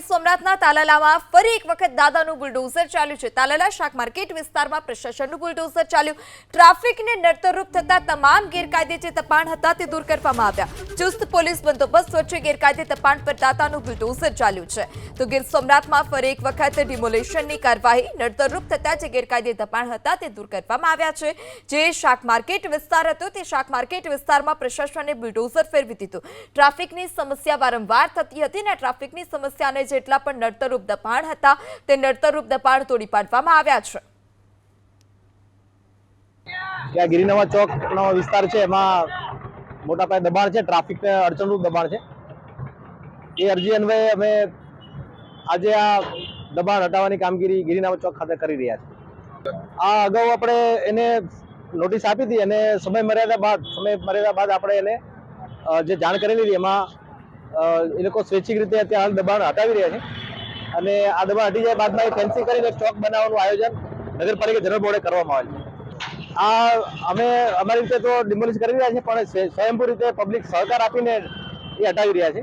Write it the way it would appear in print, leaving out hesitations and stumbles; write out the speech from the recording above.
સોમનાથના તાલાલામાં ફરી એક વખત દાદાનું બુલડોઝર ચાલ્યું છે। તાલાલા શાક માર્કેટ વિસ્તારમાં પ્રશાસનનું બુલડોઝર ચાલ્યું। ટ્રાફિકને નડતરરૂપ થતા તમામ ગેરકાયદે જે દબાણ હતા તે દૂર કરવામાં આવ્યા। ચુસ્ત પોલીસ બંદોબસ્ત વચ્ચે ગેરકાયદે દબાણ પર દાદાનું બુલડોઝર ચાલ્યું છે। તો ગીર સોમનાથમાં ફરી એક વખત ડિમોલેશનની કાર્યવાહી નડતરરૂપ થતા જે ગેરકાયદે દબાણ હતા તે દૂર કરવામાં આવ્યા છે। જે શાક માર્કેટ વિસ્તાર હતો તે શાક માર્કેટ વિસ્તારમાં પ્રશાસને બુલડોઝર ફેરવી દીધું। ટ્રાફિકની સમસ્યા વારંવાર થતી હતી અને ટ્રાફિકની સમસ્યાને જેટલા પણ નડતરરૂપ દબાણ હતા તે નડતરરૂપ દબાણ તોડી પાડવામાં આવ્યા છે। ત્યાં ગિરિનવા ચોકનો વિસ્તાર છે એમાં મોટા પાયે દબાણ છે, ટ્રાફિકને અડચણરૂપ દબાણ છે। એ અરજી અન્વયે અમે આજે આ દબાણ હટાવવાની કામગીરી ગિરિનવા ચોક ખાતે કરી રહ્યા છીએ। આ અગાઉ આપણે એને નોટિસ આપી હતી અને સમય મર્યાદા બાદ આપણે એને જે જાણ કરેલી હતી એમાં એ લોકો સ્વૈચ્છિક રીતે અત્યારે દબાણ હટાવી રહ્યા છે અને આ દબાણ હટી જાય બાદમાં એ ફેન્સિંગ કરીને ચોક બનાવવાનું આયોજન નગરપાલિકા જનરલ બોર્ડે કરવામાં આવેલ છે। આ અમે અમારી રીતે તો ડિમોલિશ કરી રહ્યા છીએ, પણ સ્વયંભૂ રીતે પબ્લિક સહકાર આપીને એ હટાવી રહ્યા છે।